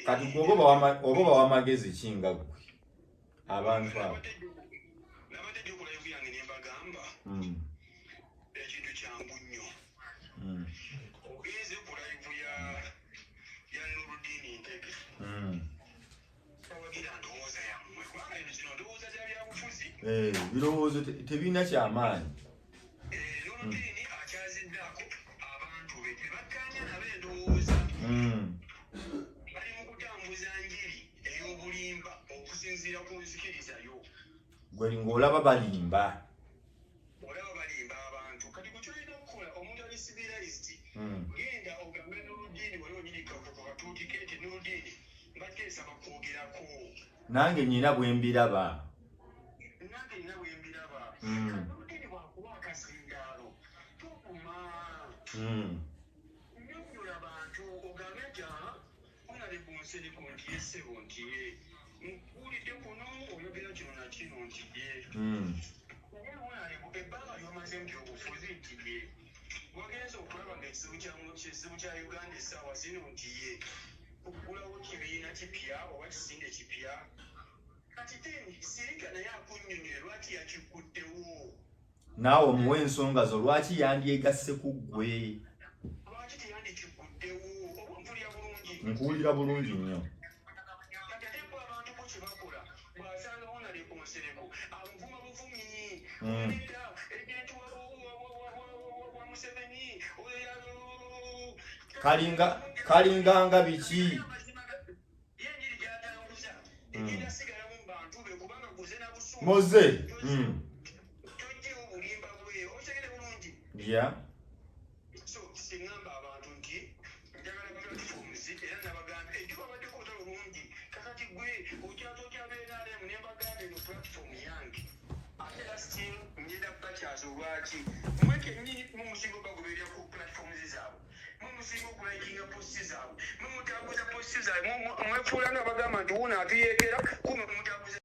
kati oba wamagezi kinga gwe abantu abo ekintu kyangu nnyo ogenze ku live ya Nurudini Ntege bawagira ndowooza yammwe kubanga ebyo zino ndowooza za byabufuzi birowoozo tebirina kyamaanyi Nurudini akyaziddeako abantu be tebakkaanya nabo endowooza bali mu kutambuza njiri ey'obulimba okusinziira ku nzikirizayo gwe ng'olaba balimba abantu kati kukyolina okukola omuntu ali civilized genda ogambe Nurudini wali onyirika ku katuutiketi Nurudini mbateesa bakwogerako nange nyina bwe mbiraba Nurudini bwakuba akazindaalo tokuma nyonnyola abantu ogambe nti onali ku nsereko nti yessebo nti ye nkuwulidde kuno oyogera kino na kino nti ye ebbanga lyomaze nti obufuzi nti ye wagenza okulaba ngaekizibu kya Uganda essaawa zino nti ye okugulawo kibiina kipya oba kisinde kipya kati sirika naye akunnyonnyola lwaki yakikuddewo naawe omuwa ensonga zo lwaki yandyegasse ku ggwe lwaki teyandikikuddewo oba mpulira bulungi nkuwulira bulungi nnyo abantu ko kye bakola bw'asanga wonale ku nsereko amuvuma buvumi egenti wa Museveni kalinganga biki yenjiri gyatambuza egenda sigalamu mu bantu be kubanga guze na busuulu moze tojjewo bulimba bwe osegere bulungi so siŋŋamba abantu nti njagala platforms era nabagambe ejuba baddeko otalo bulungi kakati gwe okyabeeralemu ne mbagamba eno platform yange ate era still ngenda kukakyaza olwaki mwe kennyini mumusinga bagoberera ku platforms zaabwe mumusinga okulayikinga posti zaabwe mumutambuza posti zaabwe mwefuula nga bagamba nti wuno atuyeekera kumbe mumutambuza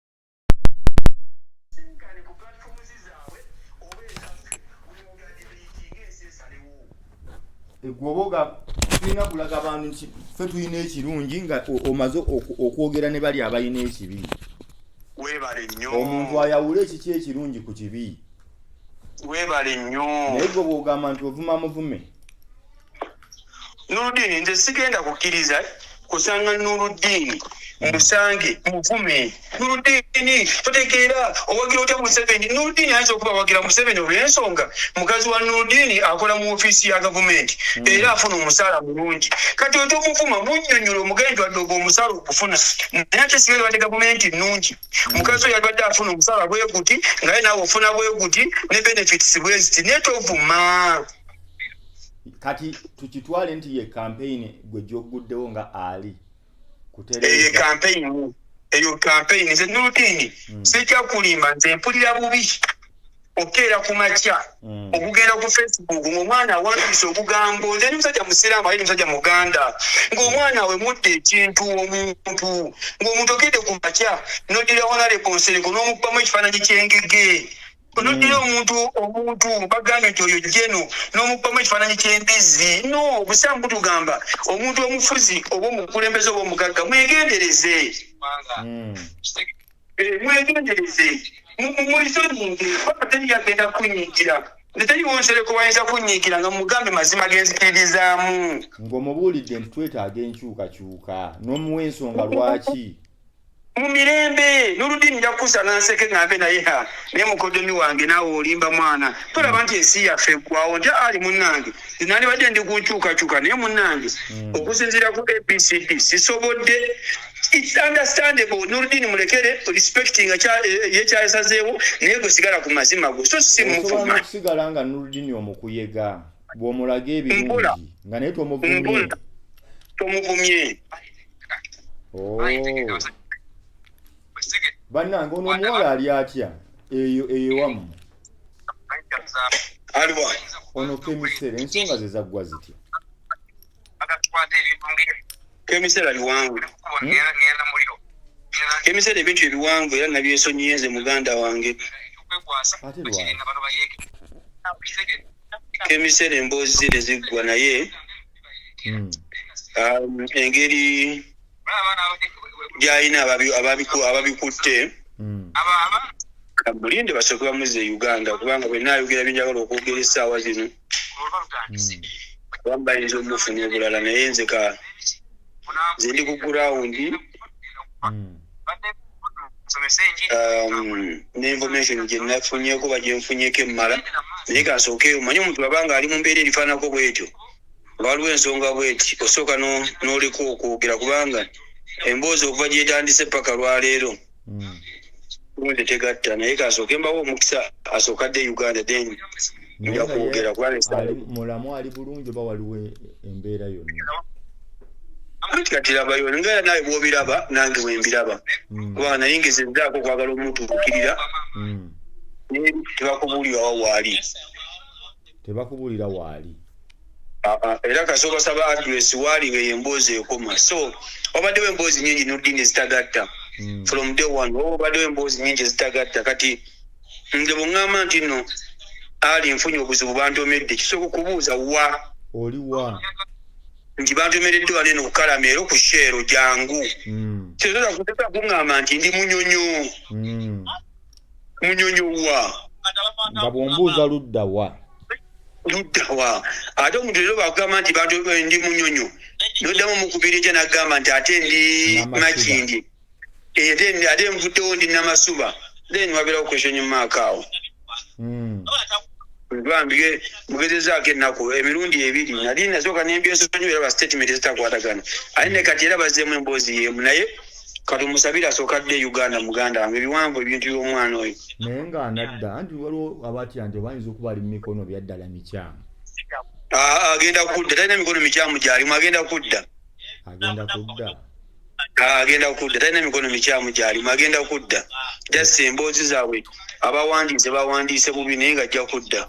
sinkane ku platforms zaabwe oba ezaffe bwemugadibirikinga ensi esalewo egwoboga tulina kulaga abantu nti ffe tulina ekirungi nga omaze okwogera ne bali abalina ekibi weebale nnyo omuntu ayawula ekiki ekirungi ku kibi weebale nnyo naye gwe bw'ogamba nti ovuma muvume Nurudini nze sigenda kukkiriza kusanga Nurudini musange muvume Nurudini totegeera owagira otya Museveni Nurudini ayinza okuba awagira Museveni olw'ensonga mukazi wa Nurudini akola mu ofiisi ya gavumenti era afuna omusaala mulungi kati otya omuvuma munnyonnyola omugende twadde omusaala okufuna naye ate sigale wadde gavumenti nnungi mukazi oyo yalibadde afuna omusaala bwe guti ngaye naawe ofuna bwe guti ne benefits bwe ziti naye tovuma kati tukitwale nti ye campaign gwe gyoguddewo nga ali eyo campaign nze Nurudini sikyakulimba nze mpulira bubi okeera ku makya okugenda ku Facebook ng'omwana awandiise okugambo nze ni musajja musiraamu ali musajja muganda ng'omwana we mudde ekintu ng'omuntu ogende ku makya n'oddira honorable Nsereko n'omukubamu ekifaananyi ky'engege onodira omuntu bagambye nti oyo jeno n'omukubamu ekifaananyi ky'embizzi no obusamu butugamba omuntu omufuzi oba omukulembeze oba omugagga mwegendereze mwegendereze mulisonyiike paka teri yagenda kunyiigira neteri Nsereko wayinza kunyiigira nga mugambe mazima genzikiririzaamu ng'omubuulidde nti twetaaga enkyukakyuka n'omuwa ensonga lwaki mu mirembe Nurudini njakusa nanseke ngambe naye naye mukodomi wange naawe olimba mwana tolaba nti ensi yaffe gwawo nti ali munnange nandi badde ndi kunkyukakyuka naye munnange okusinziira ku ABCD sisobodde it's understandable Nurudini mulekere respecting ye kyasazeewo naye gwe sigala ku mazima go so si muvuma kusigala nga Nurudini omukuyega bw'omulaga ebirungi nga naye tomuvumye bannange ono omuwala ali atya eyo wamu aliwa ono Kemisera ensonga ze zaggwa zitya Kemisera liwangu kemisere ebintu ebiwanvu era nabyesonyiyenze muganda wange kemisere emboozi zire ziggwa naye engeri gyalina ababikutte mulinde basooke bamuze Uganda kubanga bwe naayogera byenjagala okwogera essaawa zino kuba bayinza omufuna obulala naye nze ndi ku gurawundi n'information gye nafunyeeko bagyenfunyeko emmala naye kasooke omanye omuntu babanga ali mu mbeera erifaanako bwetyo waliwo ensonga bweti osooka n'oleka okwogera kubanga emboozi okuva gyetandise paka lwaleero nze tegatta naye kasooke mbawo omukisa asookadde Uganda then nja kwogera mulamu ali bulungi oba waliwo embeera yonna kati labayo nga nawe bw'obiraba nange bwe mbiraba kubanga nayingezezzaako okwagala omuntu okukkirira tebakubuulira waali era kasooka saba address waali weyo emboozi ekoma so obaddewo emboozi nyingi n'oddiini ezitagatta from day one obaddewo emboozi nyingi ezitagatta kati nze bweŋŋamba nti nno ali nfunye obuzibu bantomedde kisooka okubuuza wa oli wa nti bantomeredde wano eno ku Kalameero ku Sheero jangu kyoza kuteka kuŋŋamba nti ndi munyonyo wa nga bw'ombuuza ludda wa ate omuntu rero bakugamba nti bantu ndi munyonyo noddamu mukubiri ekyo nagamba nti ate ndi makindi ate nvuddewo ndi namasuba then wabeerawo question mark awo bambige mugezezaako ennaku emirundi ebiri nali nasooka nembyesonyi era ba statement ezitakwatagana ali ne kati era bazzeemu emboozi yeemu naye kati omusabire asookadde Uganda muganda wange ebiwanvu ebintu by'omwana oyo naye ng'anadda anti waliwo abatya nti obayinza okuba ali mu mikono byaddala mikyamu agenda kudda talina mikono mikyamu gyalimu agenda kudda talina mikono mikyamu gyalimu agenda kudda just emboozi zaabwe abawandiise bawandiise bubi naye ng'ajja kudda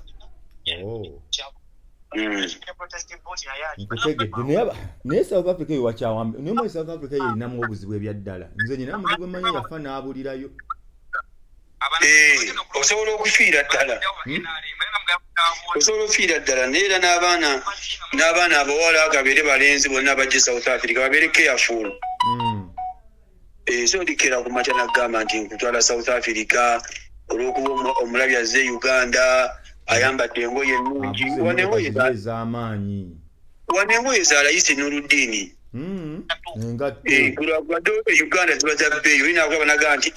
nkutegedde naye South Africa eyo wakyawambe naye mu South Africa yerinamu obuzibu ebyaddala nze nyina muzibu emanyi yafa n'abulirayo osobola okufiira ddala neera n'abaana abawala agabeere balenzi bonna bajje South Africa babeere careful so ndikera ku makya nagamba nti nkutwala South Africa olw'okuba omulabi azze Uganda ayambadde engoye ennungi wanengoye zalayise n'oluddiini Uganda ziba za bbeeyi olina akulaba nagaa nti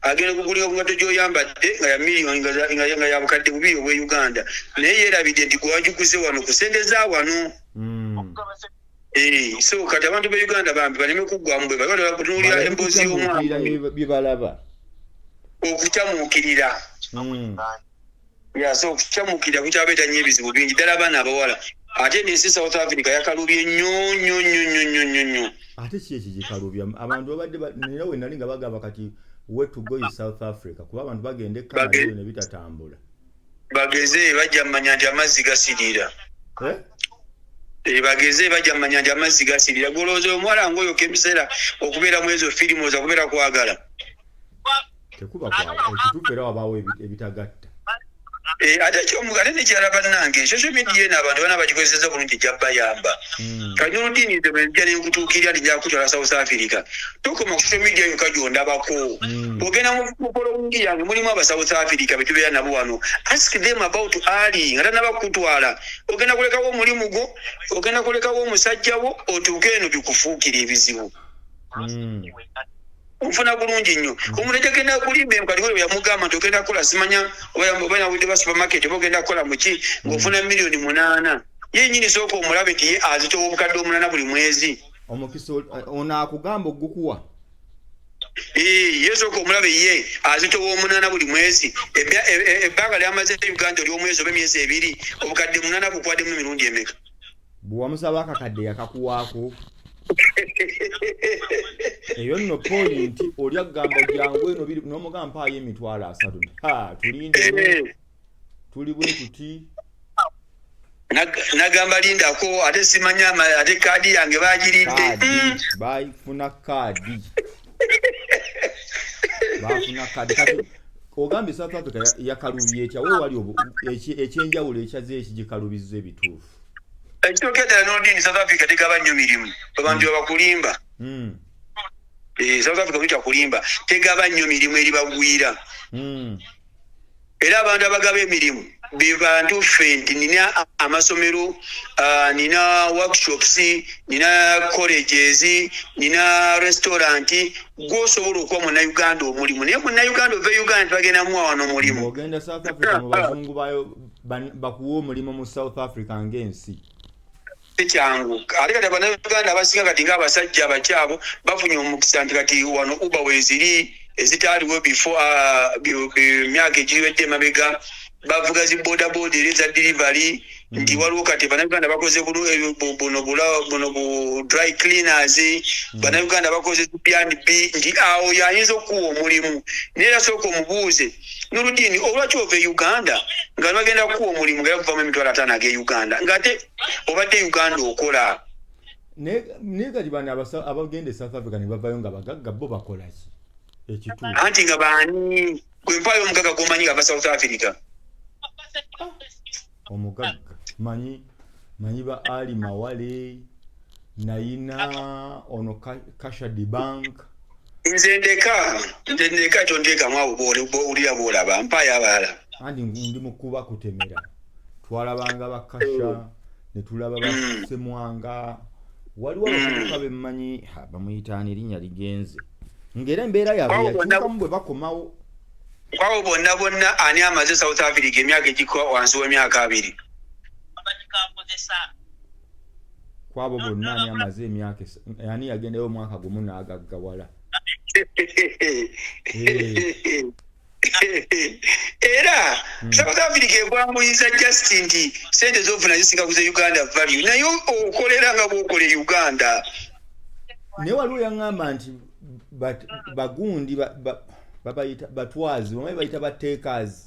agenda kugulira obugatto gy'oyambadde nga ya miliyoni nga ya bukadde bubiri obwe Uganda naye yeerabidde nti gwewanjuguze wano ku sente za wano so kati abantu be Uganda bambi baleme kuggwamu bwe bakutunuulira emboozi y'omwana okukyamuukirira so okukyamuukirira kukyabeeta nnyo ebizibu bingi ddala abaana abawala ate n'ensi South Africa yakalubye nnyo ate ki ekigikalubya abantu babadde nera we nali nga bagamba kati we to go in South Africa kuba abantu bagenda ekkanayo ne bitatambula bageze bajja mmanya nti amazzi gasirira bageze bajja mmanya nti amazzi gasirira golooza omuwala ng'oyoka ebiseera okubeera mu ezo firimu oza kubeera kwagala tekuba ekituufu era wabaawo ebitagatta ate kyomugale nekyala bannange social media eno abantu bana bagikozesa bulungi jabbayamba kati n'oluddiini nze bwenja nenkutuukirira nti nja kutwala South Africa tokoma ku social media yokka gyondabako ogenda mu following yange mulimu aba South Africa betubeera nabo wano ask them about Ali nga tanaba kutwala ogenda kulekawo omulimu gwo ogenda kulekawo omusajja wo otuuke eno bikufuukira ebizibu nfuna bulungi nnyo omuntu agenda kulimba enkati we yamugamba nti ogenda kukola simanya oba yawudde ba supermarket oba ogenda kukola muki ng'ofuna miliyoni 8 ye nyini sooka omulabe nti ye azitowa obukadde 8 buli mwezi omukisa ono akugamba ogukuwa ye sooka omulabe ye azitowa 8 buli mwezi ebbanga lyamaze Uganda oly'omwezi oba emyezi 2 obukadde 8 bukwaddemu emirundi emeka bwewamusaba akakadde yakakuwaako eyo nno pointi oli agamba jangu eno n'omugamba mpaayo emitwalo 3 tulinde tuli bwe tuti nagamba lindako ate simanya ate kaadi yange bagiridde bayifuna kaadi bafuna kadi kati ogambye South Africa yakalubye etya we wali ekyenjawulo ekyaze ekigikalubiza ebituufu ekitokera n'oludini South Africa tegaba nnyo mirimu abantu abakulimba South Africa bita kulimba tegaba nnyo mirimu eri bagwira era abantu abagaba emirimu be bantu fenti nina amasomero nina workshops nina colleges nina restaurant gwosobola okuba munnauganda omulimu naye munnauganda ova Uganda bagenda muwa wano omulimu ogenda South Africa mu bazungu bayo bakuwa omulimu mu South Africa ng'ensi ekyangu ate kati abannayuganda abasinga kati ng'abasajja abakyabo bafunye omukisa nti kati wano uba weeziri ezitaaliwo before emyaka egiriwedde emabega bavuga zi bodaboda era eza delivery nti waliwo kati bannayuganda bakoze buno bu dry cleaners bannayuganda bakoze B&B nti awo yayinza okuwa omulimu naye era sooka omubuuze n'oludini olwaki ova e Uganda nga bagenda kuwa omulimu nga yakuvamu emitwalo 5 ag'e Uganda ng'ate obadde Uganda okola naye kati bano abagenda e South Africa ne bavayo nga bagagga bo bakola ki ekituufu anti nga baani gwe mpaayo omugagga gwomanyi nga ava South Africa omugagga manyi ba Ali Mawale nayina ono Kashadi Bank nze ndeka tonteekamu abo bowulira boolaba mpaayo abalala andi ndi mukuba kutemera twalabanga bakasha ne tulaba basemwanga waliwo abavubuka bemmanyi bamuyitaani erinnya ligenze ng'era embeera yaabwe yakyukamu bwe bakomawo kwabo bonna ani amaze South Africa emyaka egikwa wansi w'emyaka 2 kwabo bonna ani amaze emyaka ani yagendayo omwaka gumu n'agaggawala era South Africa ekwanguyiza just nti sente z'ofuna zisinga kuze Uganda value naye okolera nga bw'okole Uganda naye waliwo yaŋŋamba nti bagundi babayita batwazi bamwe bayita bateekazi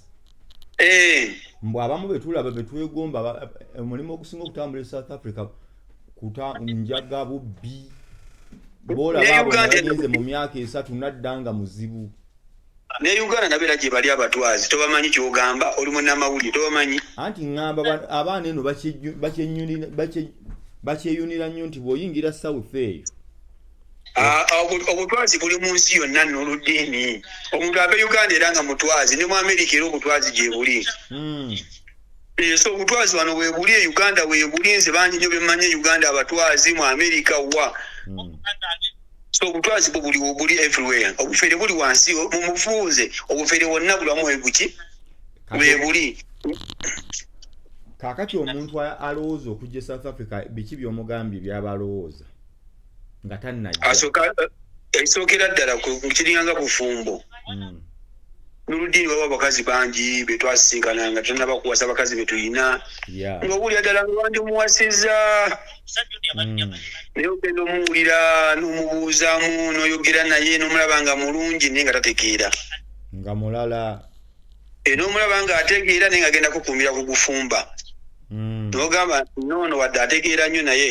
mbw abamu betulaba betwegomba omulimu ogusinga okutambula South Africa njaga bubbi boolaba abo nabagenze mu myaka 3 naddanga muzibu ne Uganda nabeera gye bali abatwazi tobamanyi kyogamba oli munnamawulire tobamanyi anti ŋŋamba abaana eno bakyeyunira nnyo nti bw'oyingira South eyo obutwazi buli mu nsi yonna n'oluddiini omuntu ava Uganda era nga mutwazi ne mu Amerika era obutwazi gye buli so obutwazi wano weebuli e Uganda weebuli nze bangi nnyo bemmanyi Uganda abatwazi mu Amerika wa so obutwazi buli everywhere obufere buli wansi mumufuuze obufere wonna bulamu webuki weebuli kaakati omuntu alowooza okujja South Africa biki by'omugambye byaba alowooza nga tannajja ekisookera ddala kiringanga bufumbo n'oluddiini waba abakazi bangi betwasisinkana nga tannaba kuwasa abakazi betulina ng'owulira ddala nga wandi muwasizza naye ogenda omuwulira n'omubuuzaamu n'oyogera naye n'omulaba nga mulungi naye nga tategeera nga mulala n'omulaba nga ategeera naye nga agenda kukuumira ku gufumba n'ogamba noono wadde ategeera nnyo naye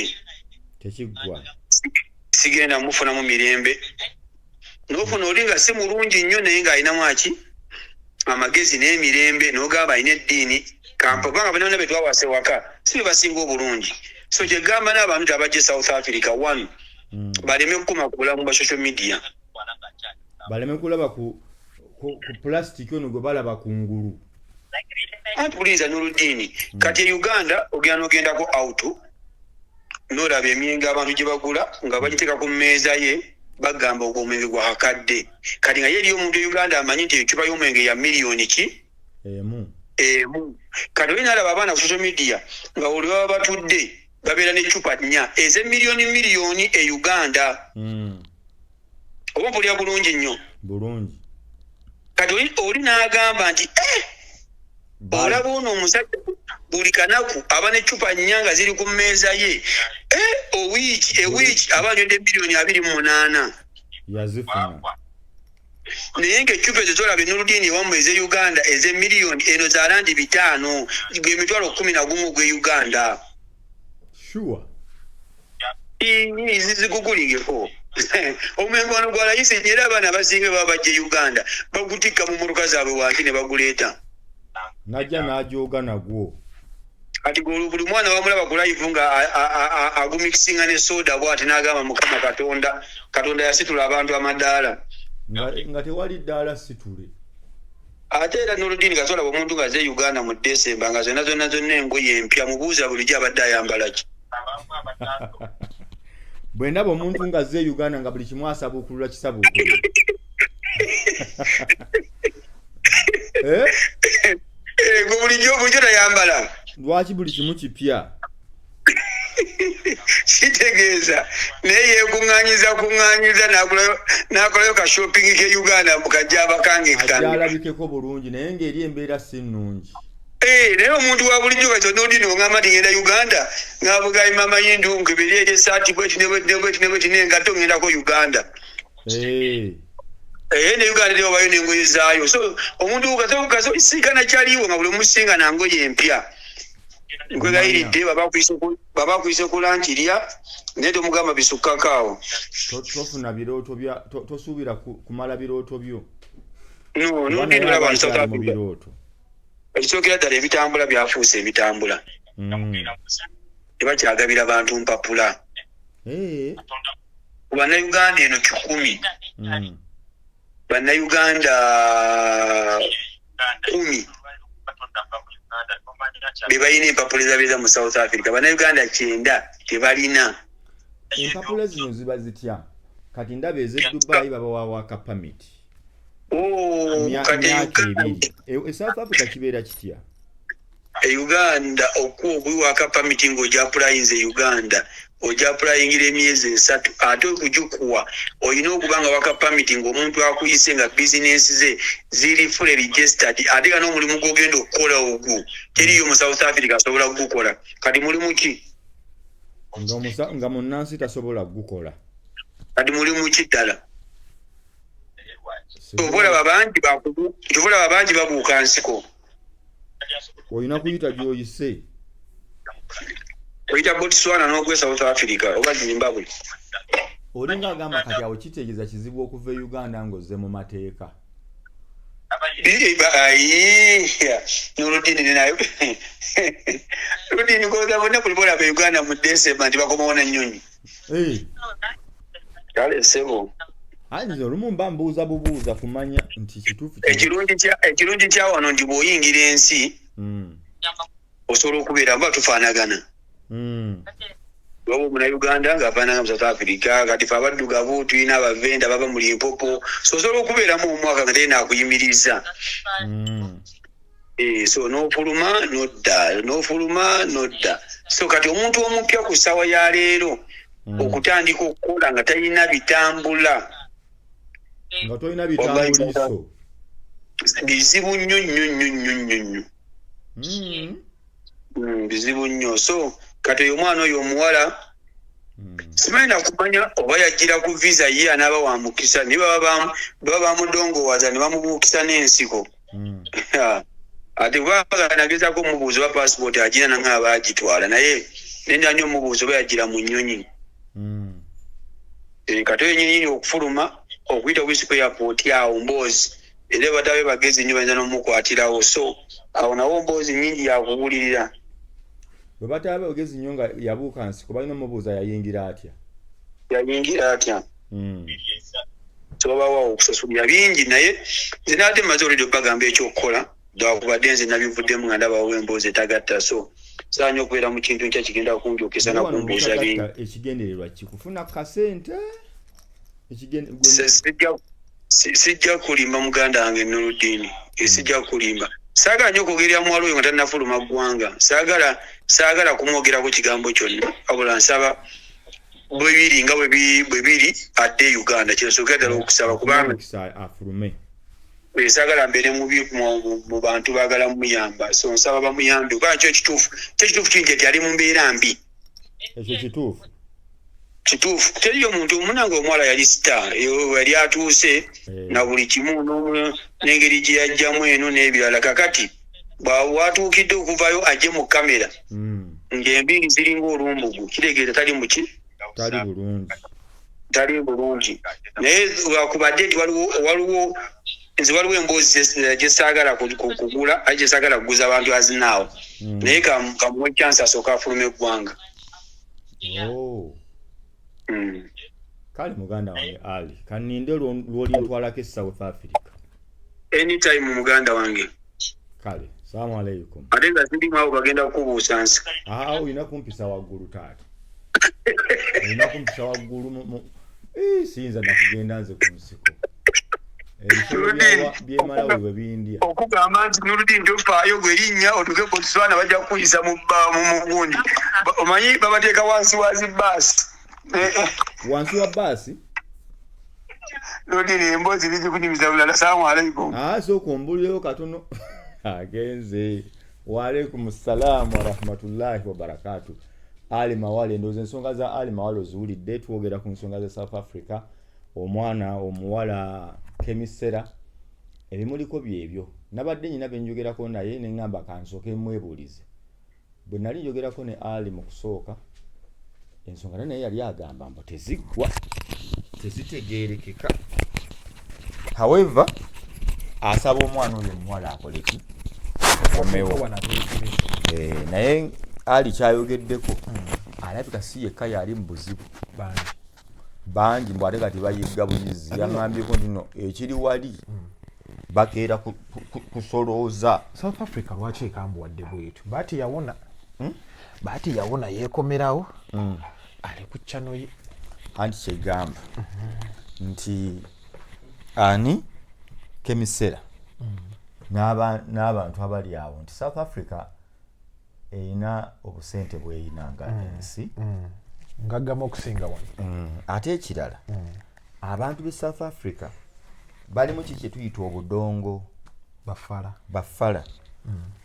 tekiggwa sigenda mufunamu mirembe n'ofuna oli nga si mulungi nnyo naye ng'alinamu aki amagezi n'emirembe n'ogamba alina eddiini kampabanga bonna betwawase waka si bebasinga obulungi so kyegamba n'abantu abajja South Africa one baleme kukuma ku bulamu bwa social media baleme kulaba ku plastic ono gwe balaba ku ngulu anti bulinza n'oluddiini kati e Uganda ogenda n'ogendako out n'olaba emyenge abantu gye bagula nga bagiteeka ku mmeeza ye bagamba ogw'omwenge gwa hakadde kati nga ye eri omuntu e Uganda amanyi nti ecupa y'omwenge ya miliyoni ki emu kati oli n'alaba abaana ku social media nga buli baba batudde babeera n'eccupa 4 ez'emiliyoni e Uganda oba mpulira bulungi nnyo bulungi kati oli n'agamba nti olaba ono omusajja buli kanaku aba n'eccupa 4 nga ziri ku mmeeza ye ewiiki aba anywedde miliyoni 28 yazifuna naye ng'eccupa ezo zolaba n'oluddiini ewamu ez'e Uganda ez'emiliyoni eno za randi 5 gwemitwalo 11 gw'e Uganda sure zigugulingeko Omengo ono gwa layisi nyera abaana abasinga baba bajja Uganda bagutikka mu motoka zaabwe wansi ne baguleeta. Najja n'ajooga nagwo. Kati buli mwana wamulaba ku live nga agumikisinga ne soda bw'ati n'agamba Mukama Katonda yasitula abantu amadaala. Nga tewali ddaala situle. Ate era n'oludini kasola omuntu nga ze Uganda mu December nga zonna engoye empya mubuuza bulijjo abadde ayambala ki. Bwe ndaba omuntu nga ze Uganda nga buli kimu asabuukulula kisabuukulula. Gwe bulijjo tayambala. Lwaki buli kimu kipya? Kitegeeza naye yeekuŋŋaanyiza n'akolayo ka shopping ke Uganda mukajja abakange ajja alabikeko bulungi naye ng'eri embeera si nnungi. Naye omuntu wa bulijjo kati n'odini ongamba nti ngenda Uganda ng'avuga mama y'endu nkeberi eri esaati bweti n'engatto ngendako Uganda. Ne Uganda naye obayo n'engoye zaayo. So omuntu kasoisinkana kyaliwo nga buli omusinga nangoye empya. Nkwegayiridde baba kuyise kulankirya naye tomugamba bisukkakaawo. Tofuna birooto tosuubira kumala birooto byo. N'odini olaba mu South Africa. Ekisookera ddala ebitambula byafuuse ebitambula. Tebakyagabira bantu mpapula. Bannayuganda eno 100. Bannayuganda 10 be balina empapula ezabeeza mu South Africa. Bannayuganda 9 tebalina. Empapula zino ziba zitya? Kati ndaba ez'e Dubai babawa waka permit. South Africa kibeera kitya? Uganda okuwa waka permit ng'ojja applyinze Uganda ojja applyingira emyezi 3 ate okugikuwa olina okuba nga waka permit ng'omuntu akuyise nga bizinensi ze ziri fully registered ate nga n'omulimu gw'ogenda okukola ogwo teriyo mu South Africa asobola kugukola. Kati mulimu ki? Nga munnansi tasobola kugukola. Kati mulimu ki ddala? Tobulaba bangi babuuka nsiko. Olina kuyita gy'oyise. Oyita Botswana n'ogwe South Africa oba Zimbabwe. Olinga agamba kati awo kitegeeza kizibu okuva e Uganda ng'ozze mu mateeka. N'oludini nayo oludini koza bonna buli bolaba e Uganda mu December nti bakomawo na nnyonyi. Kale ssebo. Nze olumu mba mbuuza bubuuza kumanya nti kituufu. Ekirungi kya wano nti bw'oyingira ensi osobola okubeera mba tufaanagana. Waba Munnayuganda ng'afaanana mu South Africa kati fe abaddugavu tulina abavenda baba mu Limpopo so osobola okubeeramu omwaka nga teri naakuyimiriza. So n'ofuluma n'odda. So kati omuntu omupya ku ssaawa ya leero okutandika okukola nga talina bitambula. Nga tolina bitambuliso. Bizibu nnyo. Bizibu nnyo. So kati oyo omwana oyo omuwala simanyi nakumanya oba yajjira ku visa ye anaaba wa mukisa ne baba bamudongoowaza ne bamubuukisa n'ensiko. Ate bwaba nagezaako omubuuzo ba passport agira nanga abaagitwala naye nenda nnyo omubuuzo oba yajjira mu nnyonyi. Kati oyo nnyini okufuluma okuyita Wisipo Airport awo Mboozi era batabe bagezi nnyo bayinza n'omukwatirawo. So awo nawo Mboozi nnyingi yakuwulirira. Bwe batabe bagezi nnyo nga yabuuka nsiko balina omubuuza yayingira atya? So babawa okusasulira bingi naye nze naate mmaze olidde bagamba ekyokukola dwakubadde nze nabivuddemu nga ndabawo emboozi etagatta. So saanya okubeera mu kintu nkya kigenda kunjokesa na kumbuuza bingi. Ekigendererwa kikufuna kasente? Sijja kulimba muganda wange Nurudini. Sijja kulimba. Saagala nnyo okwogerera muwala oyo nga tannafuluma ggwanga. Saagala kumwogerako kigambo kyonna. Wabula nsaba bwe biri adde Uganda. Kino sookera ddala okusaba kubanga afulume. Saagala mbeere mubi mu bantu baagala muyamba. So nsaba bamuyambe. Kuba kyo kituufu. Kingi nti ali mu mbeera mbi. Ekyo kituufu. Teriyo omuntu omunange omuwala yali star yali atuuse na buli kimu n'engeri gye yajjamu eno n'ebirala. Kakati bw'atuukidde okuvayo ajje mu kamera ng'embiri ziringa olumbugu kitegeeza tali bulungi. tali bulungi naye wakubadde nti waliwo emboozi gye saagala kugula aye gye saagala kuguza abantu azinaawo naye kamuwe chance asooka afuluma eggwanga. Kale muganda wange Ali kaninde lwolintwalako e South Africa anytime muganda wange. Kale salamu alaikum. Ate nga zirimu awo bagenda kukubuusa nsi. Olina kumpisa waggulu taata. Olina kumpisa waggulu siyinza nakugenda nze ku nsiko. Byemalawo bwe bindya. Okugamba nti Nurudin tofaayo gwe linnya otuke Botswana bajja kukuyisa mu gundi. Omanyi babateeka wansi wa zibbaasi. Wansi wa bbaasi? Nurudin emboozi ligikunyumiza bulala. Assalamu alaikum. Sooka ombulireyo katono. Agenze. Wa alaikum salaam wa rahmatullahi wa barakatuh. Ali Mawale ndoze ensonga za Ali Mawale oziwulidde twogera ku nsonga za South Africa. Omwana omuwala Kemisera ebimuliko byebyo nabadde nyina benjogerako naye neŋŋamba kansooke mwebuulize bwe nali njogerako ne Ali mu kusooka ensonga naye yali agamba mbu teziggwa tezitegeerekeka. However asaba omwana oyo omuwala akoleki omewo naye Ali kyayogeddeko alabika si yekka yali mu buzibu bangi mbwate kati bayigga buyizi yaŋŋambyeko nino ekiri wali bakeera kusolooza. South Africa lwaki ekambuwadde bwetu baati yawona yeekomerawo ali ku channel ye anti kyegamba nti ani Kemisera n'abantu abali awo nti South Africa erina obusente bweyinanga ensi ngaggamu okusinga wano. Ate ekirala abantu be South Africa bali mu kiki tuyita obudongo bafala.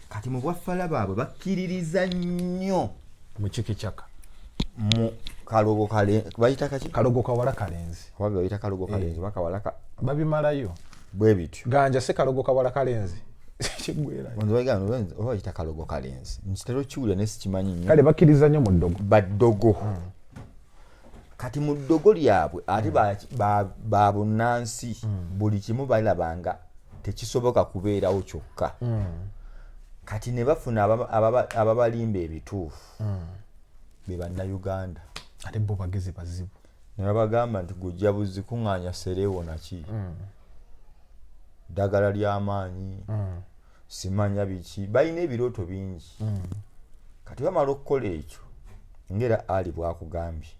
Kati mu bwafala baabwe bakkiririza nnyo mu kikichaka mu kalogo kale bayita kaki kalogo kawala kalenzi wabe bayita kalogo kalenzi bakawalaka babimalayo bwe bityo ganja se kalogo kawala kalenzi kigwera ondo bagano bayita kalogo kalenzi nkitero kiwulya nesi kimanyi nnyo kale bakkiriza nnyo mu ddogo baddogo. Kati mu ddogo lyabwe ate babunansi buli kimu balabanga tekisoboka kubeerawo kyokka. Kati ne bafuna ababalimba ebituufu be bannayuganda ate bo bagezi bazibu ne babagamba nti gujja buzi kuŋŋaanya serewo naki ddagala ly'amaanyi simanya biki balina ebirooto bingi. Kati bamala okukola ekyo ngera Ali bwakugambye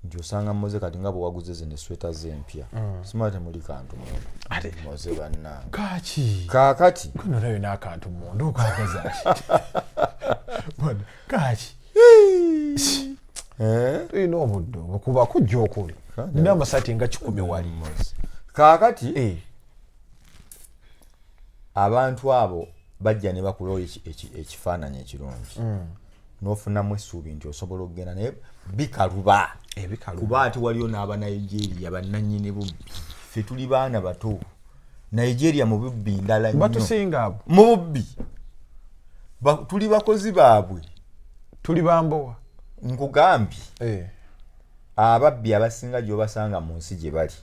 nti osanga mmoze kati nga bwe waguze zino esweta z'empya simala temuli kantu mundu mmoze bannange kaki kaakati kuno nayo n'akantu mundu okagaza bwana kaki tulina obudde okuba kujja okuli nina amasati nga 10 wali kaakati abantu abo bajja ne bakulawo ekifaananyi ekirungi n'ofunamu essuubi nti osobola okugenda naye bikaluba kuba ate waliyo n'abanigeria bannannyini bubbi ffe tuli baana bato Nigeria mu bubbi ndala nnyo batusinga abo mu bubbi tuli bakozi baabwe tuli bambowa nkugambye ababbi abasinga gy'obasanga mu nsi gye bali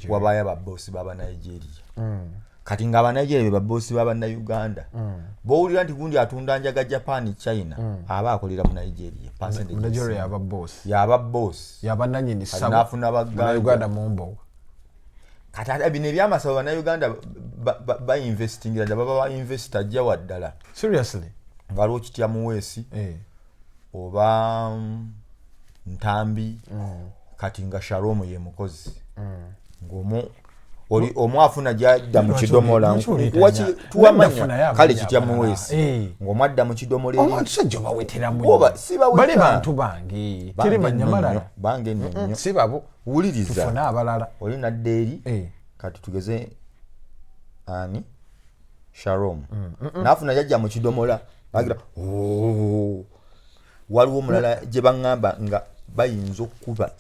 wabayo ababoosi b'abanigeria kati nga abanigeria be baboosi b'abannayuganda bowulira nti gundi atunda njaga Japan China aba akolera mu Nigeria Nigeria yababoosi yabananyini sabu nafuna Uganda mumbo kati bino ebyamasaba bannayuganda bainvestingira ddala baba bainvesita ajja waddala seriously waliwo kitya muweesi oba Ntambi kati nga Shalom ye mukozi oli omwafuna jadda mu kidomola tuwamanya kale kitya muweesi ng'omwadda mu kidomola eri omusajja bawetera mu bali bantu bange tiri manyamala bange nnyo si babo wuliriza tufuna abalala oli nadda eri kati tugeze ani Shalom n'afuna jajja mu kidomola bagira waliwo omulala gye baŋŋamba nga bayinza okuba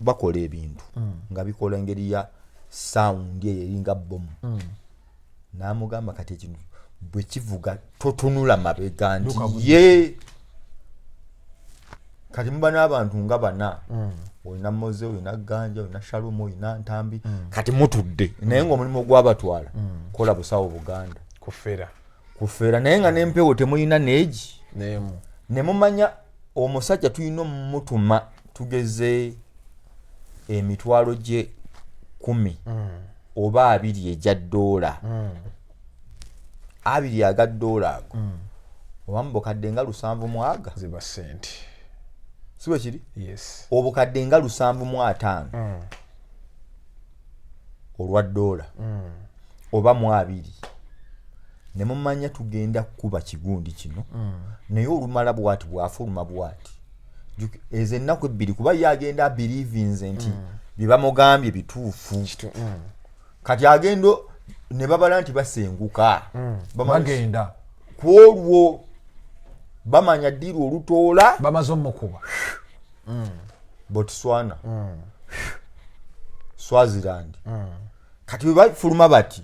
bakola ebintu nga bikola engeri ya sound eringa bomu n'amugamba kati ekintu bwe kivuga totunula mabega nti ye kati muba n'abantu nga bana olina Moze olina Ganja olina Shalom olina Ntambi kati mutudde naye ng'omulimu gw'abatwala kola busawo Buganda kufeera naye nga n'empewo temulina neegi ne mumanya omusajja tulina omumutuma tugeze emitwalo gye 10 oba 2 ejja $2 2 aga $2 ago oba mubukadde nga 7 ziba sente siwe kiri yes obukadde nga 7.5 olwa $1 oba 2 ne mumanya tugenda kuba kigundi kino naye olumala bwati bwafuluma bwati ezo ennaku 2 kuba yagenda believinze nti bibamugambye bituufu kati agendo ne babala nti basenguka bagenda kwolwo bamanya ddiru olutoola bamaze omukuba Botswana Swaziland kati bwe bafuluma bati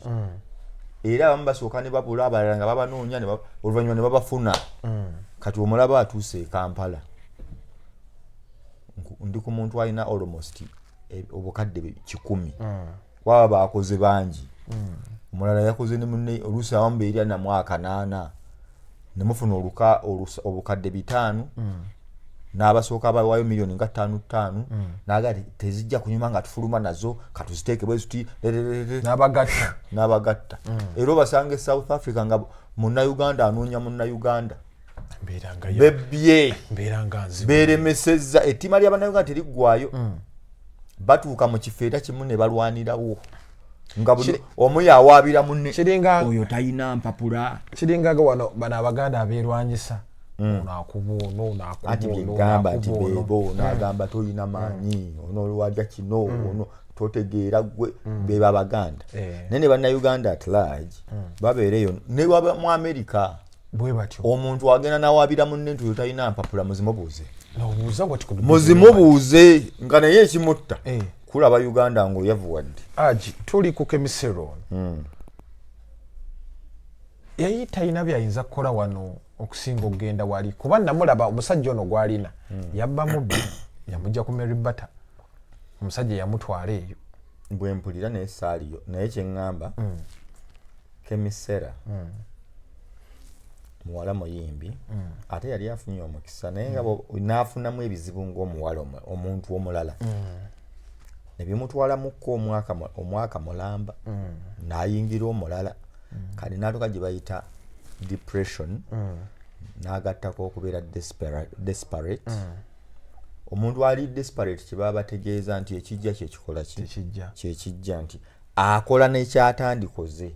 era abamu basooka ne babula abalala nga babanoonya oluvannyuma ne babafuna kati omulaba atuuse e Kampala ndi ku muntu alina almost obukadde 10 waba bakoze bangi omulala yakoze ne munne oluusi awamu beeri na mwaka 8 ne mufuna obukadde 5 n'abasooka bawaayo miliyoni nga 5 n'agati tezijja kunyuma nga tufuluma nazo katuziteeke bwe tuti n'abagatta era obasanga South Africa nga munnauganda anoonya munnauganda bebbye beeremesezza ettima ly'abannayuganda teriggwayo batuuka mu kifo era kimu ne balwanirawo nga buli omu yawaabira munne oyo talina mpapula kiringaga wano bano abaganda abeerwanyisa gamba nti bebo n'agamba tolina maanyi onoolwadya kino ono totegeera gwe be babaganda naye ne bannayuganda at large babeereyo ne waba mu America bwe batyo omuntu agenda n'awaabira munne nti oyo talina mpapula muzimubuuze nga naye ekimutta kulaba Uganda ng'oyavuwadde aji tuli ku Kemisero yali talina byayinza kukola wano okusinga okugenda wali kuba namulaba omusajja ono gwalina yabba mubbi yamujja ku Mary Butter omusajja yamutwala eyo bwe mpulira naye saaliyo naye kyeŋŋamba Kemisera muwala muyimbi ate yali afunye omukisa naye nga n'afunamu ebizibu ng'omuwala omuntu omulala ne bimutwalamukko omwaka mulamba n'ayingira omulala kati n'atuuka gye bayita depression n'agattako okubeera desperate omuntu ali desperate kye baba bategeeza nti ekijja kyekikola kyekijja nti akola n'ekyatandikoze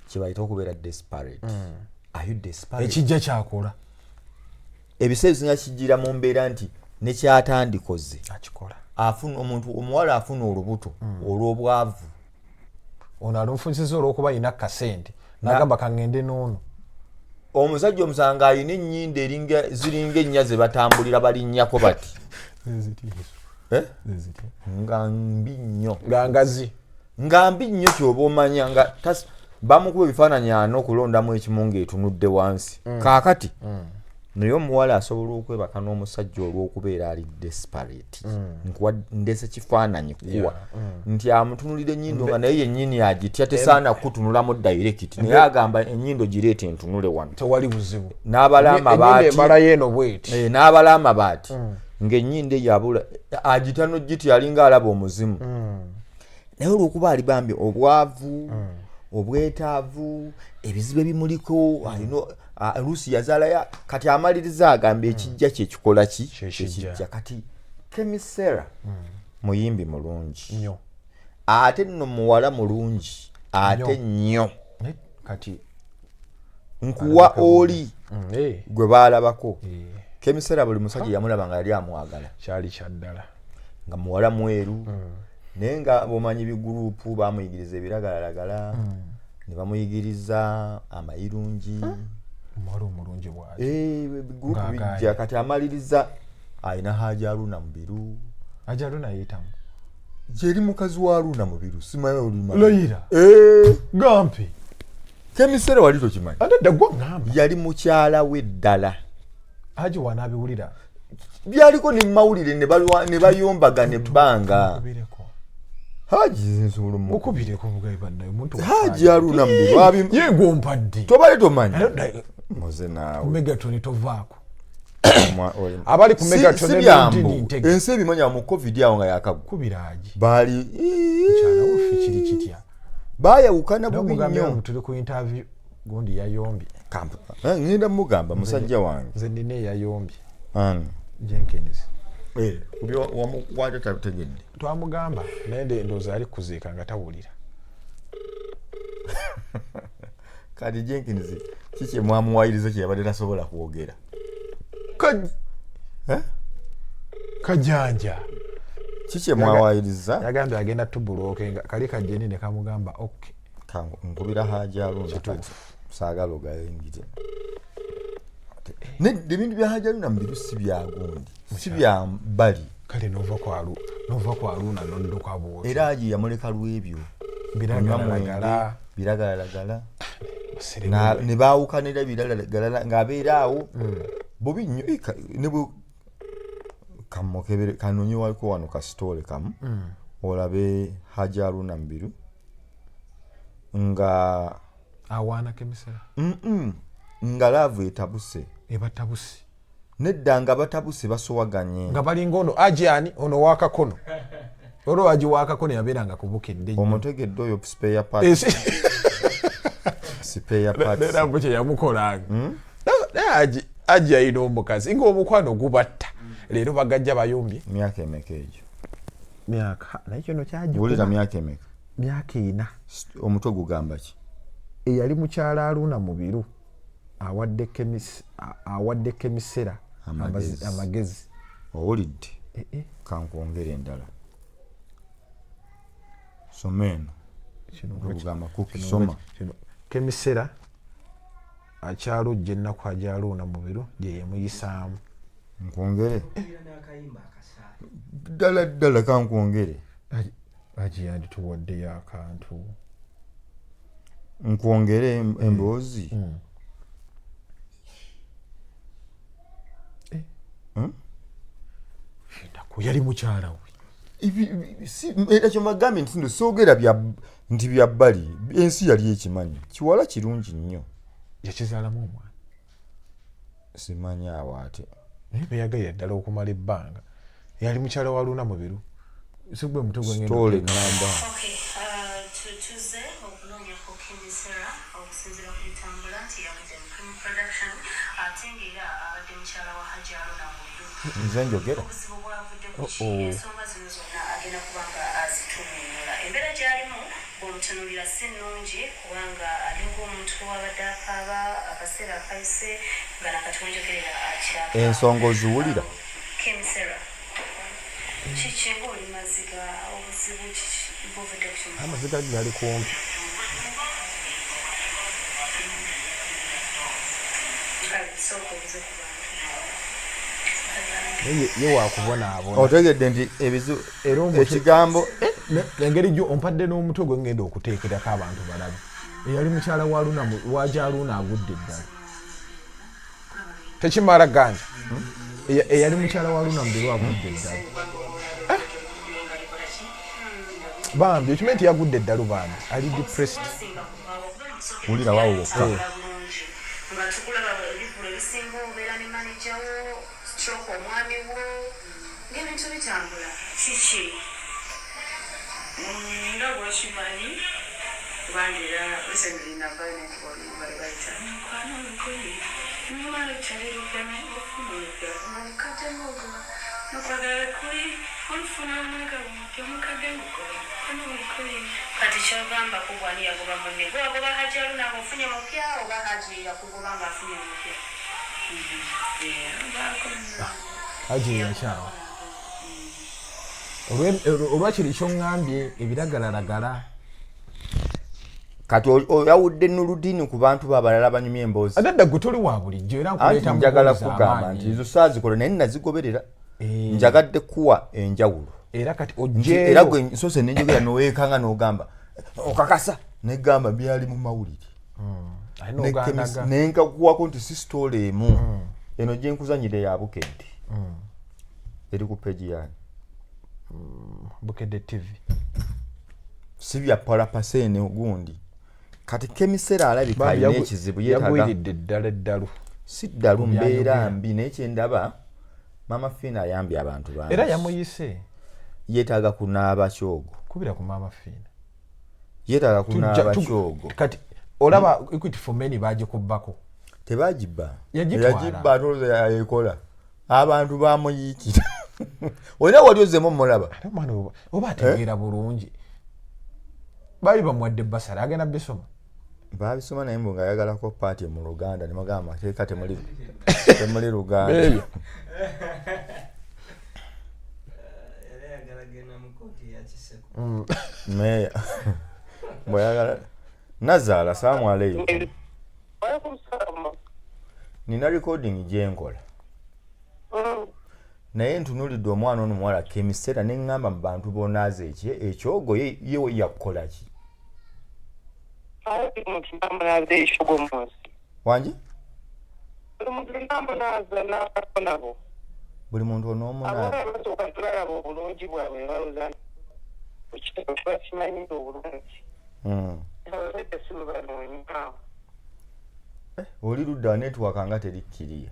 kye bayita okubeera desperate ekijja kyakola ebiseera bisinga kijjira mu mbeera nti nekyatandikoze akikola afuna omuntu omuwala afuna olubuto olw'obwavu ono alumufunyisiza olw'okuba alina kasente n'agamba kangende n'ono omusajja omusanga alina ennyindo ziringa ennya ze batambulira balinnyako bati nga mbi nnyo nga mbi nnyo kyoba omanya nga bamukuba ebifaananyi ana okulondamu ekimu ng'etunudde wansi kaakati naye omuwala asobola okwebaka n'omusajja olw'okubeera ali desperate nkuwa ndese kifaananyi kuwa nti amutunulira ennyindo nga naye yennyini agitya tesaana kutunulamu direct naye agamba ennyindo gireete entunule wano tewali buzibu n'abala amabaati n'abala amabaati ng'ennyindo eyabula agita n'ogiti alinga alaba omuzimu naye olw'okuba ali bambi obwavu obwetaavu ebizibu ebimuliko Lucy yazaala kati amaliriza agamba ekijja kyekikola kyekijja kati Kemisera muyimbi mulungi nnyo ate nno muwala mulungi ate nnyo kati nkuwa oli gwe baalabako Kemisera buli musajja yamulaba nga yali amwagala kyali kyaddala nga muwala mweru naye nga bomanyi bigurupu bamuyigiriza ebiragalalagala ne bamuyigiriza amayirungi mwali omulungi bwati bigurupu bijja kati amaliriza alina Haja Aruna Mubiru Haja Aruna yitamu yeri mukazi wa Aruna Mubiru simanyi olima Loira gampi Kemisera wali tokimanyi ate dagwa ngamba yali mukyala we ddala Haji wanabiwulira byaliko ne mawulire ne bayombaga ne banga Haji nsulu mu okubireko bugayi banda omuntu Haji Haruna Mbiru yego mpadde tobale tomanyi moze nawe Megaton tovaako abali ku Megaton ensi ebimanya mu covid awo nga yakakubiraji bali cyana offikiri kitya bayawukana bubi nnyo tuli ku interview gundi yayombye kampa ngenda mugamba musajja wange nze nine yayombye Jenkins kubyo wamukwata tategedde twamugamba nende ndoza ali kuziika nga tawulira kadi Jenkins kiki mwamuwayiriza kye yabadde tasobola kwogera kajanja kiki mwawayiriza yagambye agenda tubuloke nga kali kajeni ne kamugamba okay kango nkubira Haji Haruna saagala ogayingite ne bintu bya Haji Haruna Mbiru si byagundi si bya bali kale nova kwa Haruna nondoka bo era Haji yamuleka lwebyo biragalagala ne baawukanira biragalagala ng'abeera awo bubi nnyo ne bu kamokebere kanonye waliko wano kasitole kamu olabe Haji Haruna Mbiru nga awana kemisera nga laavu etabuse ebatabuse nedda nga batabuse basowaganye nga bali ngono ajiani ono wakakono olo aji wakakono yabeeranga kubukedde omutegedde oyo spare parts spare parts nera mbuche yamukolanga aji ayina omukazi ng'omukwano gubatta leero bagajja bayombye myaka emeka egyo myaka naye kino kyajja wulira myaka emeka myaka ina omutwe gugamba ki eyali mukyala Haruna Mubiru awadde kemisera amagezi owulidde kankwongere endala someno kugamba kukisoma kemisera akyalujja ennaku Haji Haruna Mubiru gye yemuyisaamu nkwongere ddala kankwongere Haji yandituwaddeyo akantu nkwongere emboozi yali mukyala we ekyo magambe nti soogera nti bya bbali ensi yali ekimanyi kiwala kirungi nnyo yakizaalamu omwana simanyi awo ate naye beyagayira ddala okumala ebbanga yali mukyala wa Haruna Mubiru sigwe muto gwe ngenda ngamba tuze okunoonya ku kemisera okusinziira ku bitambula nti yagudde mu film production ate ng'era abadde mukyala wa Haji Haruna Mubiru nze njogera obuzibu bwavudde ku ki ensonga zino zonna agenda kuba nga azitunuulira embeera gy'alimu bw'omutunuulira si nnungi kubanga ali ng'omuntu wabadde akaaba akaseera akayise nga nakatonjogerera akiraba ensonga oziwulira kemisera kiki ng'oli maziga obuzibu buvudde ku kimu amaziga gali kumpi ye wakubonaabona otegedde nti ekigambo engeri gyo ompadde n'omutwe gwe ngenda okuteekerako abantu balabe eyali mukyala wa Haji Haruna agudde eddala tekimala ganja eyali mukyala wa Haruna Mubiru agudde eddala bambi okimanyi nti yagudde eddala bambi ali depressed wulira waawo wokka nga tukulaba ebivulu ebisinga obeera ne manejawo stroke omwami wo ng'ebintu bitambula kiki nga bwekimanyi kubanga era recently naviolent bali bayita mukwano olugoye nomala kyalirugame ofuna olugalo omukadde ng'ogoba nokwagala kuli olufuna omwega omuti omukadde ng'ogoba ono olugoye kati kyogamba kugwani yagoba munne gwagoba Haji Haruna ng'ofunye mupya oba Haji yakugoba ng'afunye mupya Haji yakyawa olwakiri kyoŋŋambye ebiragalalagala kati oyawudde Nurudini ku bantu b'abalala banyumya emboozi adadda gwe toli wa bulijjo era nkuleeta njagala kugamba nti ezo saazikola naye nazigoberera njagadde kuwa enjawulo era kati era gwe nsose nenjogera noweekanga n'ogamba okakasa negamba byali mu mawulire nenkakuwako nti si sitoola emu eno gye nkuzanyire ya Bukedde eri ku page yange Bukedde TV si bya Palapasene gundi kati Kemisera alabika alina ekizibu yagwiridde ddala eddalu si ddalu mbeera mbi n'ekyendaba Mama Fina ayambye abantu bangi era yamuyise yeetaaga kunaaba kyogo kubira ku Mama Fina yeetaaga kunaaba kyogo kati olaba Equity for Many bagikubbako tebagibba yagitwala atoze yayekola abantu bamuyiikira olina wali ozemu mulaba oba ategeera bulungi bali bamuwadde basala agenda bisoma babisoma naye mbu ngaayagalako paati mu Luganda ne bagamba teeka temuli Luganda meya bwayagala Nazaala salamu aleikum nina recording gyenkola naye ntunulidde omwana ono muwala Kemisera ne ŋŋamba mu bantu bonaaze ekyogo ye yakukola ki wangi buli muntu onoomunaa oli ludda network nga terikkiriya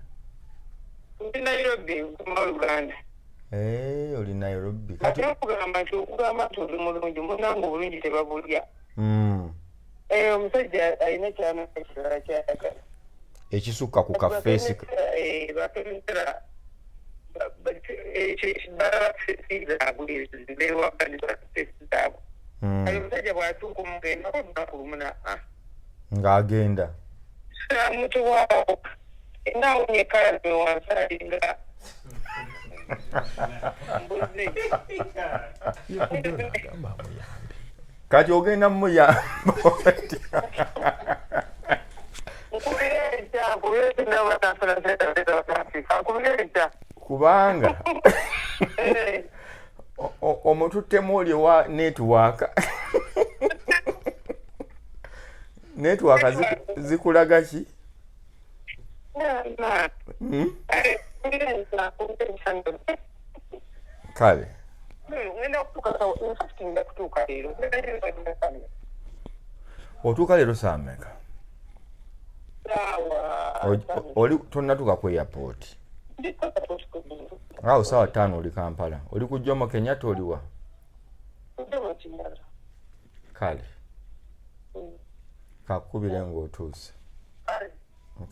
oli Nairobi kati okugamba nti oli mulungi munange obulungi tebabulya omusajja alina kyana ekirala kyayagala ekisukka ku kafeesi omusajja bwatuuka omugenda olunaku lumuna ng'agenda mutuwaawo enawunye kalabe wansalinga mbuzi kati ogenda muyamba kubanga omututtemu oli wa network zikulaga ki kale otuuka leero saameka oli tonnatuuka ku airport awo sawa 5 oli Kampala oli ku Jomo Kenyatta oliwa kale kakubire ng'otuuse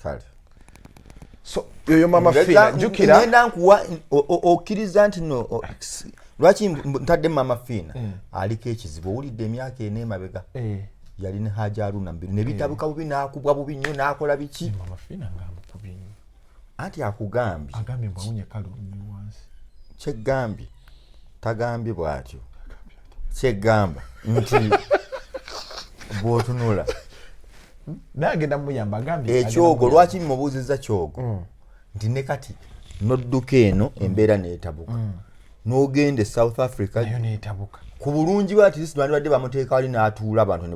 kale so yoyo Mama Fina jukira ngenda nkuwa okkiriza nti no lwaki ntadde Mama Fina aliko ekizibu owulidde emyaka ena emabega yalina Hajji Haruna mbiri ne bitabuka bubi n'akubwa bubi nnyo n'akola biki Mama Fina ng'amukubi nnyo anti akugambye agambye mbawunye kalungi wansi kyegambye tagambye bw'atyo kyegamba nti bw'otunula nagenda muyamba agambye ekyogo lwaki mubuuzizza kyogo nti ne kati nodduka eno embeera neetabuka n'ogenda South Africa nayo neetabuka ku bulungi bwe ati lisi bandibadde bamuteeka wali n'atuula abantu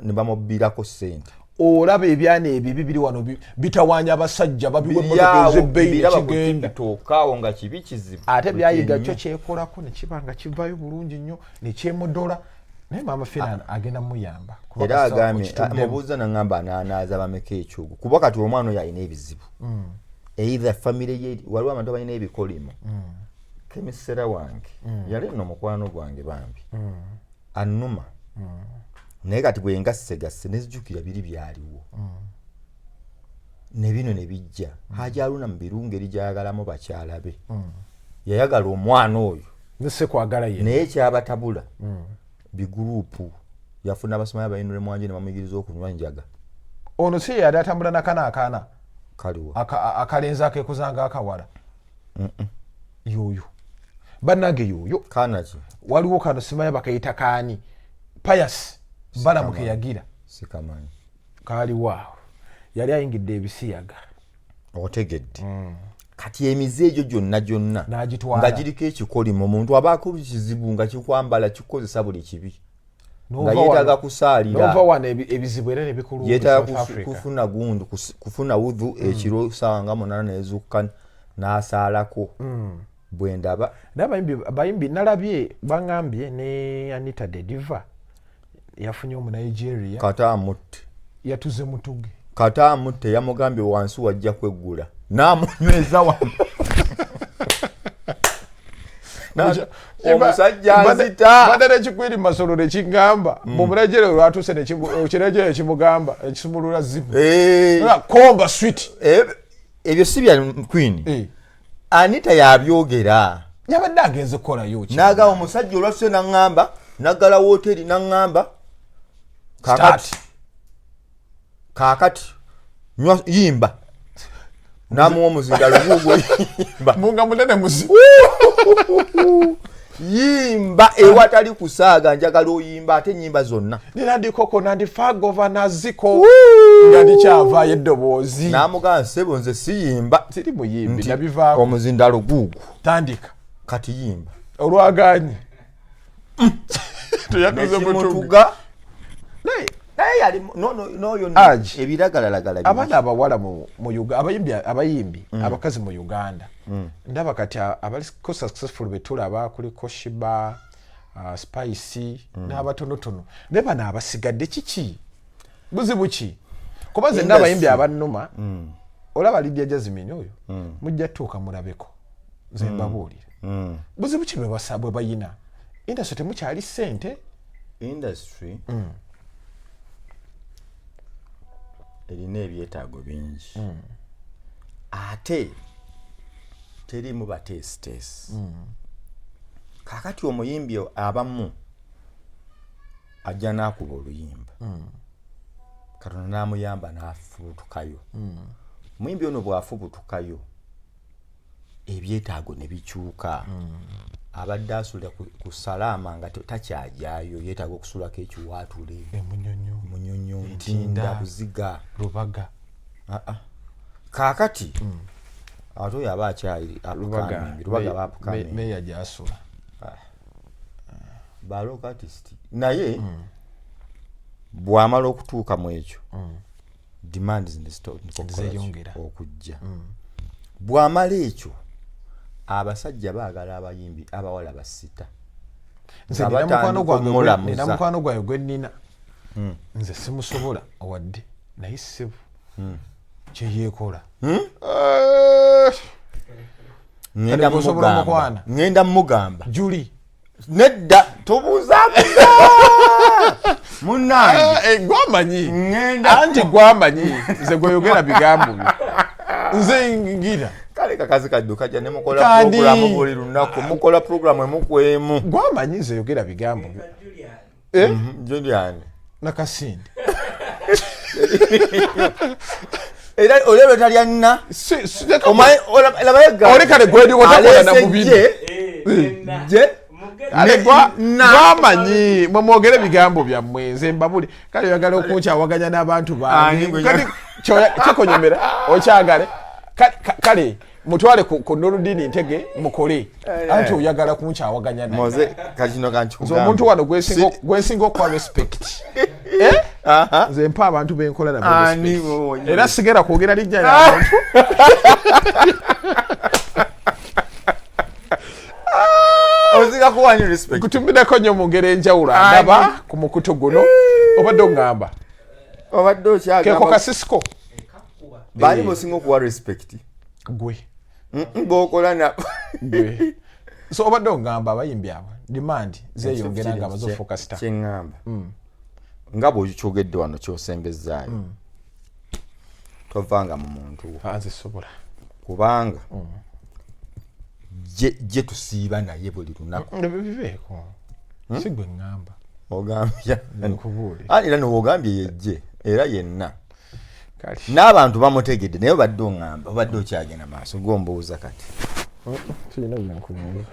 ne bamubbirako ssente olaba ebyana ebyo bibiri wano bitawaanya abasajja babiwemotokeeza ebbeeyi nekigenda tokaawo nga kibi kizibu ate byayiga kyo kyekolako ne kiba nga kivayo bulungi nnyo ne kyemudola naye Mama Fina agenda muyamba era agambye mubuuza naŋŋamba anaanaaza bameka ekyogo kuba kati omwana oyo alina ebizibu either famire ye waliwo abantu abalina ebikolimo Kemisera wange yali nno mukwano gwange bambi annuma naye kati bwengassegase nezijjukira biri byaliwo ne bino ne bijja Hajji Haruna mu birungu eri gyayagalamu bakyala be yayagala omwana oyo nesekwagala ye naye kyabatabula bigurupu yafuna abasomaya abayinule mwanje ne bamuyigiriza okunywa njaga ono si yali atambula nakana kaliwo akalenzi akekuzanga akawala yoyo bannange yoyo kanaki waliwo kano simaya bakayita kaani Pius balamuke yagira sikamanyi kaliwaawo yali ayingidde ebisiyaga otegedde kati emize egyo gyonna n'agitwala nga giriko ekikolimo omuntu abaako kizibu nga kikwambala kikozesa buli kibi nga yeetaaga kusaalira nova wano ebizibu era nebikulu yeetaaga kufuna gundu kufuna wudhu ekiro saawa nga 8 nezuukuka n'asaalako bwe ndaba n'abayimbi nalabye baŋŋambye ne Anita the Diva yafunye omu Nigeria Katamutte yatuze mutuge Katamutte yamugambye wansi wajja kweggula n'amunyweza wano omusajja nzita badala kikwiri masolo nekigamba mumulejere lwatuse nekirejere kimugamba ekisumulula zibu komba sweet ebyo si bya Queen Anita yabyogera yabadde agenze kukolayo ki naga omusajja olwasuse naŋŋamba naggala hoteri naŋŋamba kaakati yimba namuwa omuzinga lugugo yimba munga munene muzi yimba ewatali kusaaga njagala oyimba ate nyimba zonna ninandikoko nandifagova naziko nga ndikyavaayo eddoboozi namugamba ssebo nze siyimba siri muyimbi nabivaako omuzinda lugugo tandika kati yimba olwaganye tuyatuze mutuga naye yali noyo ebiragalalagala abaana abawala mu abayimbi abakazi mu Uganda ndaba kati abaliko successful betulaba kuliko Shiba Spice n'abatonotono ne bano abasigadde kiki buzibu ki kuba ze n'abayimbi abannuma olaba Lydia Jasmine oyo mujja tuuka mulabeko nze mbabuulire buzibu ki bwe bayina industry temukyali ssente industry erina ebyetaago bingi ate terimu bateesiteesi kakati omuyimbi abamu ajja n'akuba oluyimba Katonda n'amuyamba n'afubutukayo omuyimbi ono bw'afubutukayo ebyetaago ne bikyuka abadde asula ku salaama nga takyajyayo yeetaaga okusulako ekiwaatule munyonyo ntinda buziga lubaga kaakati ate oyo aba akyali lubaga bapukamimbi meya gyasula balook artist naye bw'amala okutuuka mu ekyo demands zeyongera okujja bw'amala ekyo abasajja baagala abayimbi abawala basita nze nina mukwano gwayo gwe nnina nze simusobola owadde naye ssebo kyeyeekola ngenda mugamba Juli nedda tobuuzaako munnange gwamanyi anti gwamanyi nze gweyogera bigambo byo nze ngira kale kakazi kaddu kajja ne mukola programu buli lunaku mukola programu emukwemu gwamanyi nze yogera bigambo byo Julian nakasindi era olebe talya nna olekale gwedi wotakola na mubiri gwamanyi mwemwogere bigambo byammwe nze mbabuli kale oyagala okunkyawaganya n'abantu bange kati kikonyomera okyagale kale mutwale ku Nurudini Ntege mukole anti oyagala kunkyawaganya moze kajino kanchikugamba omuntu wano gwensinga okuwa respect nze mpa abantu benkola nabo respect era sigera kwogera lijja y'abantu oziga kuwanyu respect kutumbirako nnyo mu ngeri enjawulo ndaba ku mukutu guno obadde ongamba obadde okyagamba keko kasisiko bali musinga okuwa respect gwe ng'okola na gwe so obadde ongamba abayimbi abo demand zeyongera nga bazofokasita kyeŋŋamba nga bw'okyogedde wano ky'osembezaayo tovanga mu muntu nze sobola kubanga gye tusiiba naye buli lunaku biveeko si gwe ŋŋamba ogambya nkubuule era nowogambye yejje era yenna n'abantu bamutegedde naye obadde oŋŋamba obadde okyagenda maaso gombuuza kati kirina byenkubuuza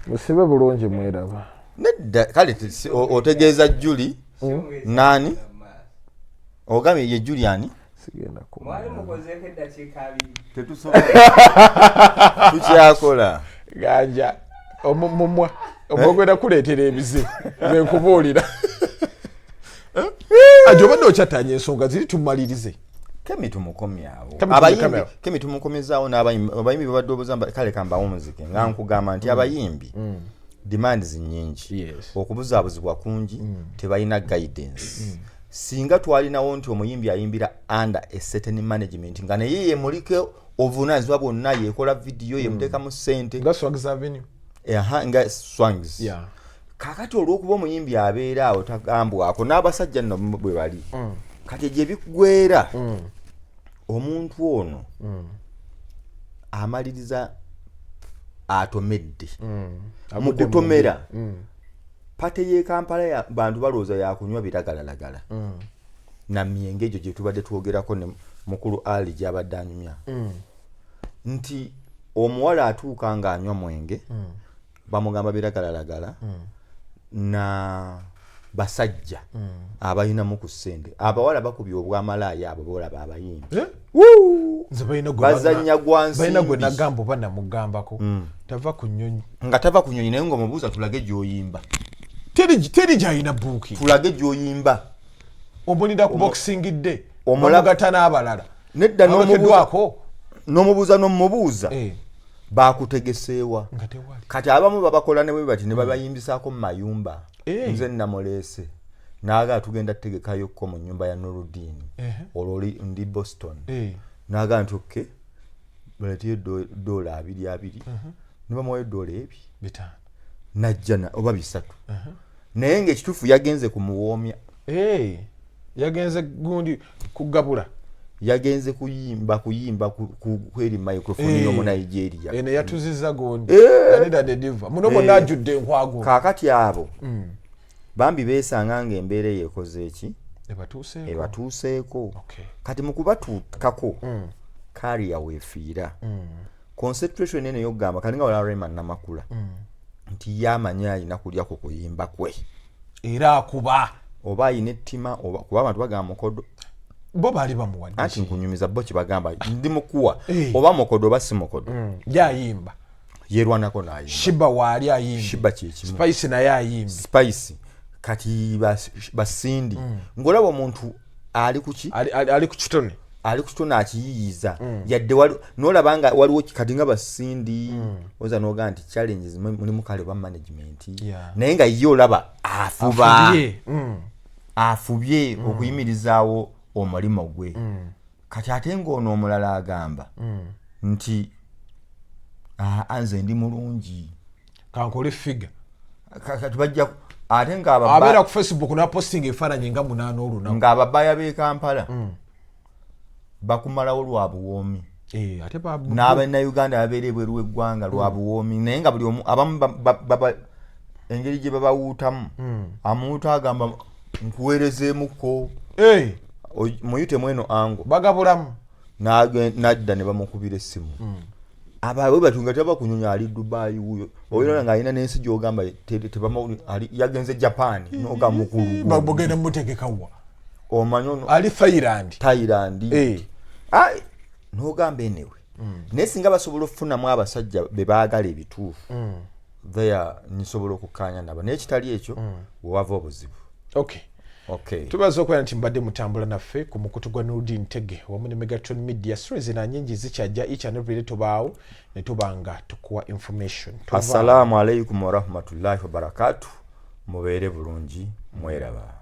musibe bulungi mweraba nedda kale otegeeza Juli nani ogambye ye Julian sigenda tukyakola ganja omumwa omwogera kuleetera ebizibu nze nkubuulira ajo obadde okyatanya ensonga ziri tumalirize Kemi tumukomyawo Kemi abayimbi tumukomyawo. Kemi tumukomezaawo n'abayimbi babadde obuzamba kale kambawo omuziki nga nkugamba nti abayimbi demands nyingi Yes. okubuzaabuzibwa kungi tebalina guidance singa twalinawo nti omuyimbi ayimbira under a certain management nga naye yemulike obuvunaanyizibwa bwonna yekola vidiyo yemuteekamu ssente nga Swags Avenue nga Swangs yeah kakati olw'okuba omuyimbi abeera awo tagambwako n'abasajja nno bwe bali kati gye bigwera omuntu ono amaliriza atomedde mu kutomera pate ye Kampala ya bantu balooza yakunywa biragalalagala na myenge egyo gye tubadde twogerako ne mukulu Ali gy'abadde anyumya nti omuwala atuuka ng'anywa mwenge bamugamba biragalalagala na basajja abayinamu ku ssente abawala bakubye obwamalaaya abo bolaba abayimbi nze balina bazanya gwansi balina gwe nagamba oba namugambako tava ku nnyonyi nga tava ku nnyonyi naye ng'omubuuza tulage gy'oyimba teri gy'alina buuki tulage gy'oyimba omulira ku boxingidde Omulaba- omulagata n'abalala nedda abakeddwako n'omubuuza baakutegeseewa nga tewali kati abamu babakola ne bwe bati ne babayimbisaako mu mayumba nze namuleese naaga tugenda tutegekayokko mu nnyumba ya Nuruddin olwo ndi Boston naaga nti okke baleteyo $2 ne bamuwayo $2 bitano najja oba 3 naye ng'ekituufu yagenze kumuwoomya yagenze gundi kugabula yagenze kuyimba kweri microphone y'omu Nigeria ene yatuziza gundi yanida ne diva muno bonna ajudde enkwago kaakati abo bambi beesanga ng'embeera yekoze eki ebatuuseeko kati mu kubatuukako kariya weefiira concentration eno y'okugamba kalinga wala Raymond Namakula nti yamanya alina kulya ku kuyimba kwe era akuba oba ayina ettima kuba abantu bagamba mukodo bo baali bamuwadde anti nkunyumiza bo kibagamba ndi mukuwa oba mukodo oba si mukodo yayimba yerwanako n'ayimba Shiba waali ayimba Shiba kyekimu Spice naye ayimba Spice kati basindi ng'olaba omuntu ali kuki ali ku kitone ali kutona akiyiyiza yadde n'olaba nga waliwo kati nga basindi oza n'ogaa nti challenges mulimu kale oba management naye nga ye olaba afubye okuyimirizaawo omulimo gwe kati ate ng'ono omulala agamba nti nze ndi mulungi kankole figure kati bajja ate abeera ku Facebook na posting efaananyi nga 8 olunaku ng'ababaya b'e Kampala bakumalawo lwa buwoomi ate n'Abannayuganda ababeera ebweru w'eggwanga lwa buwoomi naye nga buli omu abamu engeri gye babawuutamu amuntu agamba nkuweerezeemuko muyitemu eno ango bagabulamu n'adda ne bamukubira essimu abawe batunga taba kunyonya ali Dubai wuyo oyera nga alina n'ensi gy'ogamba yagenze Japan n'oga mukulu bagenda mutegekawa omanyo ali Thailand n'ogamba enewe naye singa basobola okufunamu abasajja be baagala ebituufu there nisobola okukkaanya nabo naye kitali ekyo wewava obuzibu tubaza okubeera nti mbadde mutambula naffe ku mukutu gwa Nuruddin Tege wamu ne Megatron Media stories na nyingi zikyajja each and every day tubaawo ne tubanga tukuwa information. Assalamu alaikum warahmatullahi wabarakatuh mubeere bulungi mweraba.